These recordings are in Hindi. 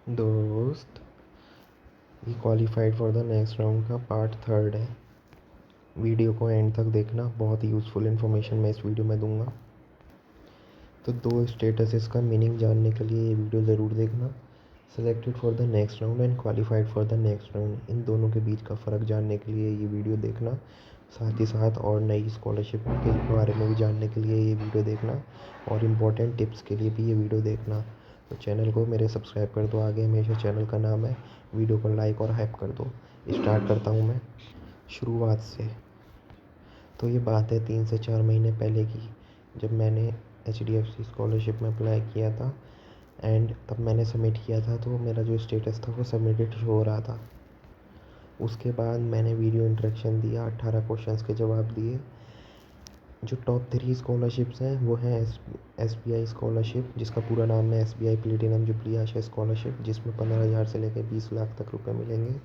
दोस्त, ये qualified for the next round का पार्ट थर्ड है। वीडियो को एंड तक देखना, बहुत ही यूज़फुल इन्फॉर्मेशन मैं इस वीडियो में दूंगा। तो दो स्टेटसेस का मीनिंग जानने के लिए ये वीडियो ज़रूर देखना। Selected for the next round and qualified for the next round, इन दोनों के बीच का फ़र्क जानने के लिए ये वीडियो देखना। साथ ही साथ और नई स्कॉलरशिप के बारे में भी जानने के लिए ये वीडियो देखना, और इम्पोर्टेंट टिप्स के लिए भी ये वीडियो देखना। तो चैनल को मेरे सब्सक्राइब कर दो, आगे हमेशा चैनल का नाम है। वीडियो को लाइक और हाइप कर दो। स्टार्ट करता हूँ मैं शुरुआत से। तो ये बात है 3 से 4 महीने पहले की, जब मैंने HDFC स्कॉलरशिप में अप्लाई किया था। एंड तब मैंने सबमिट किया था, तो मेरा जो स्टेटस था वो सबमिटेड शो हो रहा था। उसके बाद मैंने वीडियो इंटरेक्शन दिया, 18 क्वेश्चंस के जवाब दिए। जो टॉप 3 स्कॉलरशिप्स हैं वो हैं SBI स्कॉलरशिप, जिसका पूरा नाम है SBI प्लेटिनम जुबली आशा स्कॉलरशिप, जिसमें 15,000 से लेकर 20 लाख तक रुपए मिलेंगे।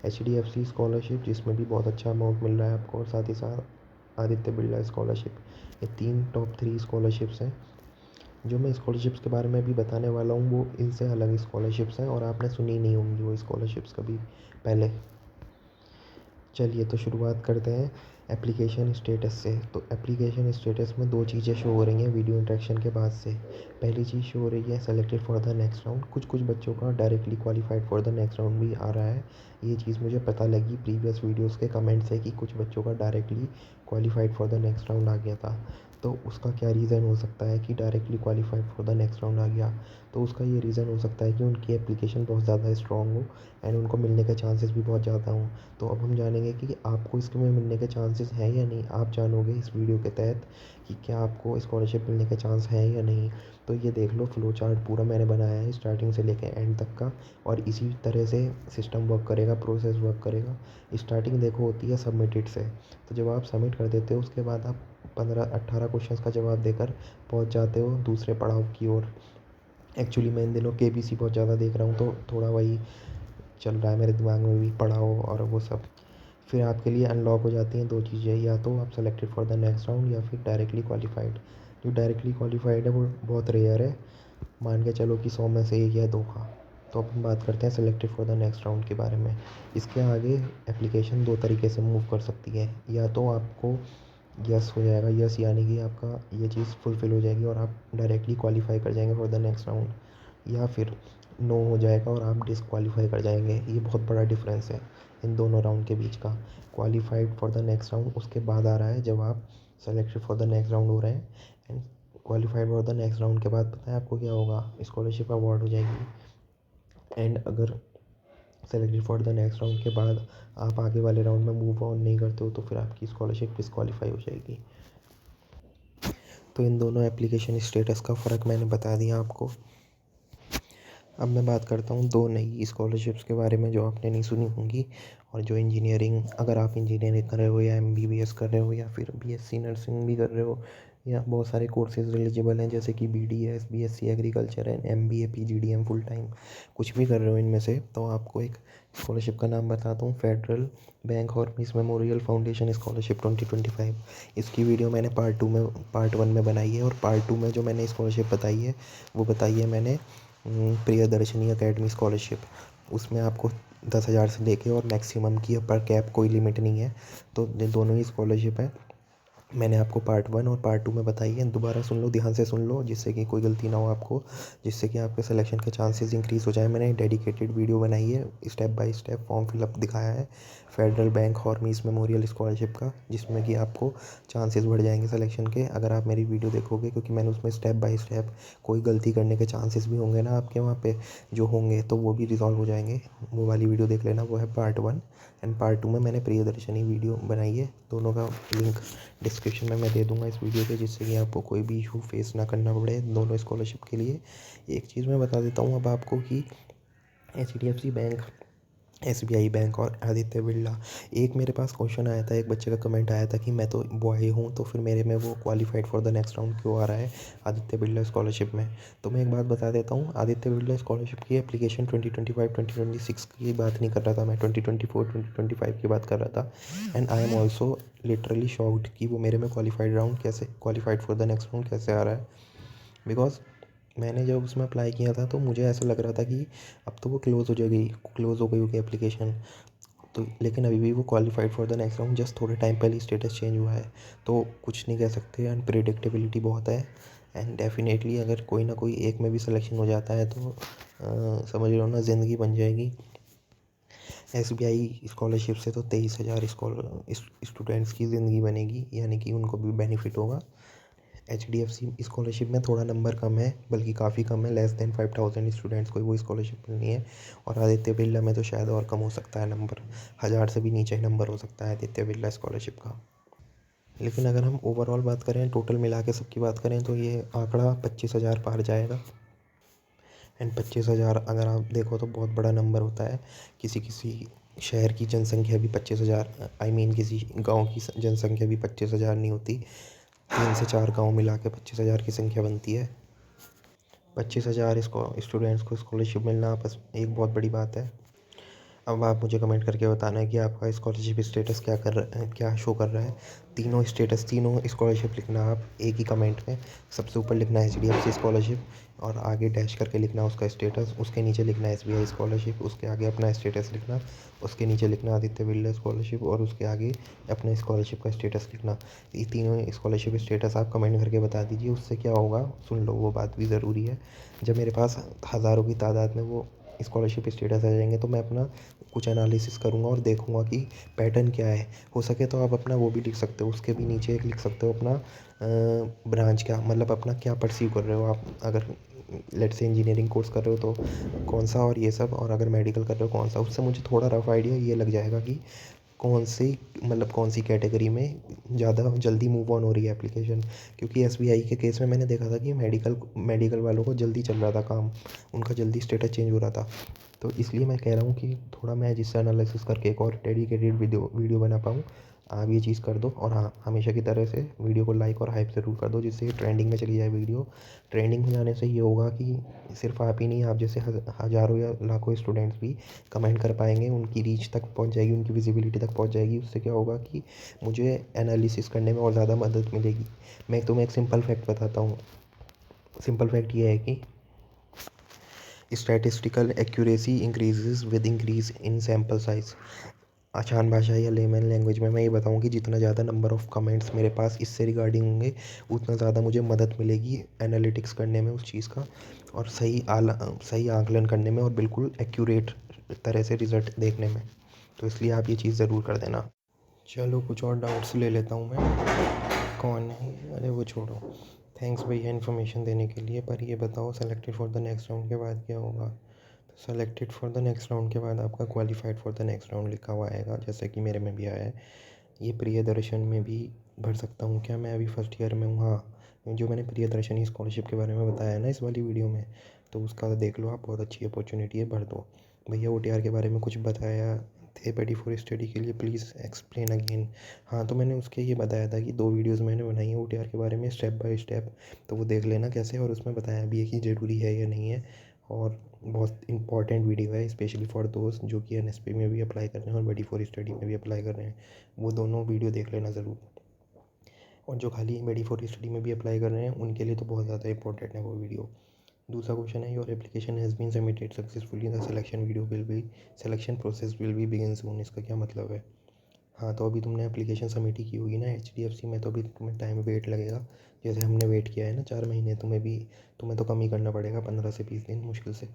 HDFC स्कॉलरशिप, जिसमें भी बहुत अच्छा अमाउंट मिल रहा है आपको, और साथ ही साथ आदित्य बिरला स्कॉलरशिप। ये 3 टॉप 3 स्कॉलरशिप्स हैं। जो मैं स्कॉलरशिप्स के बारे में अभी बताने वाला हूँ वो इनसे अलग स्कॉलरशिप्स हैं, और आपने सुनी नहीं होंगी वो स्कॉलरशिप्स कभी पहले। चलिए तो शुरुआत करते हैं एप्लीकेशन स्टेटस से। तो एप्लीकेशन स्टेटस में दो चीज़ें शो हो रही हैं वीडियो इंटरेक्शन के बाद से। पहली चीज़ शो हो रही है selected for the next round. कुछ बच्चों का directly qualified for the next round भी आ रहा है। ये चीज़ मुझे पता लगी प्रीवियस वीडियोस के कमेंट से कि कुछ बच्चों का directly qualified for the next round आ गया था। तो उसका क्या रीज़न हो सकता है कि directly qualified for the next round आ गया? तो उसका ये रीज़न हो सकता है कि उनकी एप्लीकेशन बहुत ज़्यादा स्ट्रॉन्ग हो एंड उनको मिलने के चांसेस भी बहुत ज़्यादा हों। तो अब हम जानेंगे कि आपको इसमें मिलने के चांसेस हैं या नहीं। आप जानोगे इस वीडियो के तहत कि क्या आपको स्कॉलरशिप मिलने के चांस हैं या नहीं। तो ये देख लो, फ्लो चार्ट पूरा मैंने बनाया है स्टार्टिंग से लेकर एंड तक का, और इसी तरह से सिस्टम वर्क करेगा, प्रोसेस वर्क करेगा। स्टार्टिंग देखो होती है सबमिटेड से। तो जब आप सबमिट कर देते हो उसके बाद आप 15-18 क्वेश्चंस का जवाब देकर पहुंच जाते हो दूसरे पड़ाव की ओर। एक्चुअली मैं इन दिनों KBC बहुत ज़्यादा देख रहा हूँ, तो थोड़ा वही चल रहा है मेरे दिमाग में भी, पढ़ाओ और वो सब। फिर आपके लिए अनलॉक हो जाती हैं दो चीज़ें, या तो आप selected for the next round या फिर डायरेक्टली क्वालिफाइड। जो डायरेक्टली क्वालिफाइड है वो बहुत रेयर है, मान के चलो कि 100 में से 1 या 2 का। तो अब हम बात करते हैं selected for the next round के बारे में। इसके आगे एप्लीकेशन दो तरीके से मूव कर सकती है। या तो आपको यस हो जाएगा, यस यानी कि आपका ये चीज़ फुलफ़िल हो जाएगी और आप डायरेक्टली क्वालिफाई कर जाएंगे फॉर द नेक्स्ट राउंड, या फिर नो हो जाएगा और आप डिसक्वालीफाई कर जाएंगे। ये बहुत बड़ा डिफरेंस है इन दोनों राउंड के बीच का। Qualified for the next round उसके बाद आ रहा है जब आप selected for the next round हो रहे हैं। And qualified for the next round के बाद पता है आपको क्या होगा? स्कॉलरशिप अवार्ड हो जाएगी। एंड अगर selected for the next round के बाद आप आगे वाले राउंड में मूव ऑन नहीं करते हो तो फिर आपकी स्कॉलरशिप डिसक्वालीफाई हो जाएगी। तो इन दोनों एप्लीकेशन स्टेटस का फ़र्क मैंने बता दिया आपको। अब मैं बात करता हूँ दो नई स्कॉलरशिप्स के बारे में जो आपने नहीं सुनी होंगी, और जो इंजीनियरिंग, अगर आप इंजीनियरिंग कर रहे हो या MBBS कर रहे हो या फिर BSc नर्सिंग भी कर रहे हो, या बहुत सारे कोर्सेज एलिजिबल हैं जैसे कि BDS BSc agriculture and MBA PGDM full time, कुछ भी कर रहे हो इनमें से, तो आपको एक स्कॉलरशिप का नाम बताता हूँ, फेडरल बैंक और मिस मेमोरियल फाउंडेशन स्कॉलरशिप 2025। इसकी वीडियो मैंने पार्ट 1 में बनाई है, और पार्ट 2 में जो मैंने स्कॉलरशिप बताई है वो बताई है मैंने प्रियदर्शनी अकेडमी स्कॉलरशिप। उसमें आपको 10,000 से लेके और मैक्सिमम की अपर कैप कोई लिमिट नहीं है। तो दोनों ही स्कॉलरशिप है, मैंने आपको पार्ट 1 और पार्ट 2 में बताई है। दोबारा सुन लो, ध्यान से सुन लो, जिससे कि कोई गलती ना हो आपको, जिससे कि आपके सिलेक्शन के चांसेस इंक्रीज़ हो जाए। मैंने डेडिकेटेड वीडियो बनाई है, step by step form fill up दिखाया है फेडरल बैंक और मिस मेमोरियल स्कॉलरशिप का, जिसमें कि आपको चांसेस बढ़ जाएंगे सिलेक्शन के अगर आप मेरी वीडियो देखोगे, क्योंकि मैंने उसमें स्टेप बाय स्टेप, कोई गलती करने के चांसेस भी होंगे ना आपके वहाँ पे जो होंगे, तो वो भी रिजॉल्व हो जाएंगे। वो वाली वीडियो देख लेना, वो है पार्ट 1। एंड पार्ट 2 में मैंने प्रियदर्शनी वीडियो बनाई है, दोनों का लिंक डिस्क्रिप्शन में मैं दे दूंगा इस वीडियो के, जिससे कि आपको कोई भी इशू फेस ना करना पड़े दोनों स्कॉलरशिप के लिए। एक चीज़ मैं बता देता हूँ अब आपको कि HDFC बैंक, SBI बैंक और आदित्य बिरला, एक मेरे पास क्वेश्चन आया था, एक बच्चे का कमेंट आया था कि मैं तो बॉय हूँ तो फिर मेरे में वो qualified for the next round क्यों आ रहा है आदित्य बिरला स्कॉलरशिप में। तो मैं एक बात बता देता हूँ, आदित्य बिरला स्कॉलरशिप की एप्लीकेशन 2025-2026 की बात नहीं कर रहा था मैं, 2024-2025 की बात कर रहा था। And I am also literally shocked कि वो मेरे में qualified for the next round कैसे आ रहा है। बिकॉज मैंने जब उसमें अप्लाई किया था तो मुझे ऐसा लग रहा था कि अब तो वो क्लोज़ हो गई होगी एप्लीकेशन। तो लेकिन अभी भी वो qualified for the next round, just थोड़े टाइम पहले स्टेटस चेंज हुआ है, तो कुछ नहीं कह सकते। अनप्रिडिक्टेबिलिटी बहुत है। एंड डेफिनेटली अगर कोई ना कोई एक में भी सिलेक्शन हो जाता है तो समझ लो ना, ज़िंदगी बन जाएगी। SBI स्कॉलरशिप से तो 23,000 स्टूडेंट्स की ज़िंदगी बनेगी, यानी कि उनको भी बेनिफिट होगा। HDFC स्कॉलरशिप में थोड़ा नंबर कम है, बल्कि काफ़ी कम है, लेस देन 5,000 स्टूडेंट्स को ही वो स्कॉलरशिप मिलनी है। और आदित्य बिरला में तो शायद और कम हो सकता है नंबर, 1,000 से भी नीचे ही नंबर हो सकता है आदित्य बिरला स्कॉलरशिप का। लेकिन अगर हम ओवरऑल बात करें, टोटल मिला के सबकी बात करें, तो ये आंकड़ा 25,000 पार जाएगा। एंड 25,000 अगर आप देखो तो बहुत बड़ा नंबर होता है। किसी किसी शहर की जनसंख्या भी 25,000, आई मीन किसी गांव की जनसंख्या भी 25,000 नहीं होती। 3 से 4 गांव मिला के 25,000 की संख्या बनती है। 25,000 स्टूडेंट्स को स्कॉलरशिप मिलना बस एक बहुत बड़ी बात है। अब आप मुझे कमेंट करके बताना है कि आपका स्कॉलरशिप स्टेटस क्या कर रहा है, क्या शो कर रहा है। तीनों स्कॉलरशिप लिखना आप एक ही कमेंट में। सबसे ऊपर लिखना है HDFC स्कॉलरशिप, और आगे डैश करके लिखना उसका स्टेटस, उसके नीचे लिखना SBI स्कॉलरशिप, उसके आगे अपना स्टेटस लिखना, उसके नीचे लिखना आदित्य बिरला स्कॉलरशिप, और उसके आगे अपने स्कॉलरशिप का स्टेटस लिखना। ये तीनों स्कॉलरशिप स्टेटस आप कमेंट करके बता दीजिए। उससे क्या होगा, सुन लो, वो बात भी ज़रूरी है। जब मेरे पास हज़ारों की तादाद में वो स्कॉलरशिप स्टेटस आ जाएंगे तो मैं अपना कुछ एनालिसिस करूँगा और देखूँगा कि पैटर्न क्या है। हो सके तो आप अपना वो भी लिख सकते हो, उसके भी नीचे एक लिख सकते हो अपना ब्रांच क्या, मतलब अपना क्या परसीव कर रहे हो आप। अगर लेट्स से इंजीनियरिंग कोर्स कर रहे हो तो कौन सा, और ये सब, और अगर मेडिकल कर रहे हो कौन सा। उससे मुझे थोड़ा रफ आइडिया ये लग जाएगा कि कौन सी, मतलब कौन सी कैटेगरी में ज़्यादा जल्दी मूव ऑन हो रही है एप्लीकेशन। क्योंकि SBI के केस में मैंने देखा था कि मेडिकल वालों को जल्दी चल रहा था काम, उनका जल्दी स्टेटस चेंज हो रहा था। तो इसलिए मैं कह रहा हूँ कि थोड़ा मैं जिससे एनालिसिस करके एक और डेडिकेटेड वीडियो बना पाऊँ, आप ये चीज़ कर दो। और हाँ, हमेशा की तरह से वीडियो को लाइक और हाइप ज़रूर कर दो, जिससे ये ट्रेंडिंग में चली जाए वीडियो। ट्रेंडिंग में जाने से ये होगा कि सिर्फ आप ही नहीं, आप जैसे हज़ारों या लाखों स्टूडेंट्स भी कमेंट कर पाएंगे, उनकी रीच तक पहुंच जाएगी, उनकी विजिबिलिटी तक पहुंच जाएगी। उससे क्या होगा कि मुझे एनालिसिस करने में और ज़्यादा मदद मिलेगी। मैं तुम्हें एक सिंपल फैक्ट बताता हूँ। सिंपल फैक्ट ये है कि statistical accuracy increases with increase in sample size. आसान भाषा या लेमन लैंग्वेज में मैं ये बताऊँ कि जितना ज़्यादा नंबर ऑफ़ कमेंट्स मेरे पास इससे रिगार्डिंग होंगे, उतना ज़्यादा मुझे मदद मिलेगी एनालिटिक्स करने में उस चीज़ का, और सही आकलन करने में, और बिल्कुल एक्यूरेट तरह से रिज़ल्ट देखने में। तो इसलिए आप ये चीज़ ज़रूर कर देना। चलो कुछ और डाउट्स ले लेता हूँ मैं। कौन है, अरे वो छोड़ो। थैंक्स भैया इन्फॉर्मेशन देने के लिए। पर ये बताओ, selected for the next round के बाद क्या होगा। तो selected for the next round के बाद आपका qualified for the next round लिखा हुआ आएगा, जैसे कि मेरे में भी आया है। ये प्रियदर्शन में भी भर सकता हूँ क्या, मैं अभी फर्स्ट ईयर में हूँ। हाँ, जो मैंने प्रियदर्शनी स्कॉलरशिप के बारे में बताया है ना इस वाली वीडियो में, तो उसका देख लो आप, बहुत अच्छी अपॉर्चुनिटी है, भर दो। भैया OTR के बारे में कुछ बताया थे रेडी फॉर स्टडी के लिए, प्लीज़ एक्सप्लेन अगेन। हाँ, तो मैंने उसके ये बताया था कि 2 वीडियोज़ मैंने बनाई हैं OTR के बारे में, स्टेप बाय स्टेप। तो वो देख लेना कैसे, और उसमें बताया भी है कि ज़रूरी है या नहीं है। और बहुत इंपॉर्टेंट वीडियो है, स्पेशली फॉर दोस्त जो कि NSP में भी अप्लाई कर रहे हैं और बडी फॉर स्टडी में भी अप्लाई कर रहे हैं। वो दोनों वीडियो देख लेना ज़रूर। और जो खाली बडी फॉर स्टडी में भी अप्लाई कर रहे हैं उनके लिए तो बहुत ज़्यादा इंपॉर्टेंट है वो वीडियो। दूसरा क्वेश्चन है, your application has been submitted successfully, the selection process will be begin soon. इसका क्या मतलब है। हाँ, तो अभी तुमने एप्लीकेशन सबमिट ही की होगी ना HDFC में, तो अभी तुम्हें टाइम वेट लगेगा। जैसे हमने वेट किया है ना 4 महीने, तुम्हें तो कम ही करना पड़ेगा, 15 से 20 दिन मुश्किल से।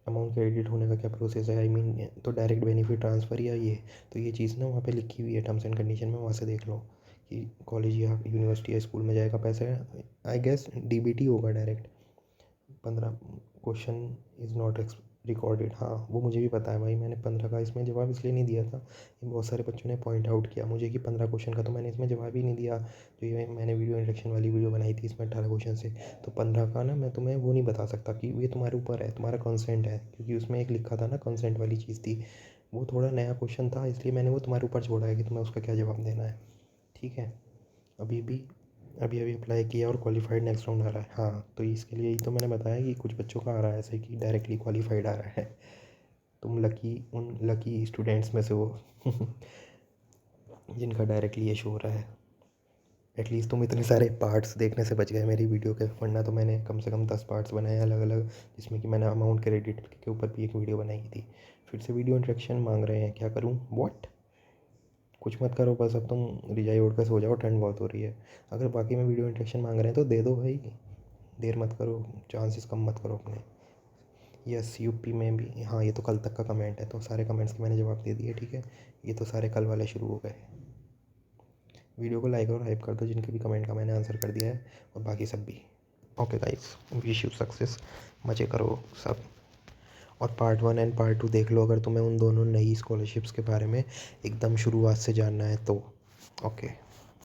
अमाउंट क्रेडिट होने का क्या प्रोसेस है, आई मीन तो डायरेक्ट बेनिफिट ट्रांसफ़र या ये। तो ये चीज़ ना वहाँ पे लिखी हुई है टर्म्स एंड कंडीशन में, वहाँ से देख लो कि कॉलेज या यूनिवर्सिटी या स्कूल में जाएगा पैसा। आई गेस DBT होगा direct. 15 question is not recorded. हाँ, वो मुझे भी पता है भाई, मैंने 15 का इसमें जवाब इसलिए नहीं दिया था, बहुत सारे बच्चों ने पॉइंट आउट किया मुझे कि 15 क्वेश्चन का तो मैंने इसमें जवाब ही नहीं दिया। तो ये मैंने वीडियो इंट्रोडक्शन वाली वीडियो बनाई थी, इसमें 18 क्वेश्चन से। तो 15 का ना मैं तुम्हें वो नहीं बता सकता कि ये तुम्हारे ऊपर है, तुम्हारा कंसेंट है, क्योंकि उसमें एक लिखा था ना कंसेंट वाली चीज़ थी। वो थोड़ा नया क्वेश्चन था, इसलिए मैंने वो तुम्हारे ऊपर छोड़ा है कि तुम्हें उसका क्या जवाब देना है। ठीक है। अभी भी अभी अभी अप्लाई किया और क्वालिफाइड नेक्स्ट राउंड आ रहा है। हाँ, तो इसके लिए ही तो मैंने बताया कि कुछ बच्चों का आ रहा है ऐसे कि डायरेक्टली क्वालिफाइड आ रहा है। तुम उन लकी स्टूडेंट्स में से हो जिनका डायरेक्टली ये शो हो रहा है। एटलीस्ट तुम इतने सारे पार्ट्स देखने से बच गए मेरी वीडियो के, वरना तो मैंने कम से कम 10 पार्ट्स बनाए अलग अलग, जिसमें कि मैंने अमाउंट क्रेडिट के ऊपर भी एक वीडियो बनाई थी। फिर से वीडियो इंटरेक्शन मांग रहे हैं, क्या करूँ? व्हाट? कुछ मत करो, बस अब तुम रिजाई ओढ़ कर सो जाओ, ठंड बहुत हो रही है। अगर बाकी में वीडियो इंटरेक्शन मांग रहे हैं तो दे दो भाई, देर मत करो, चांसेस कम मत करो अपने। यस, यूपी में भी, हाँ ये तो कल तक का कमेंट है, तो सारे कमेंट्स के मैंने जवाब दे दिए, ठीक है। ये तो सारे कल वाले शुरू हो गए। वीडियो को लाइक और हाइप कर दो जिनके भी कमेंट का मैंने आंसर कर दिया है, और बाकी सब भी। Okay guys, wish you success, मज़े करो सब। और पार्ट 1 एंड पार्ट 2 देख लो अगर तुम्हें उन दोनों नई स्कॉलरशिप्स के बारे में एकदम शुरुआत से जानना है तो। ओके।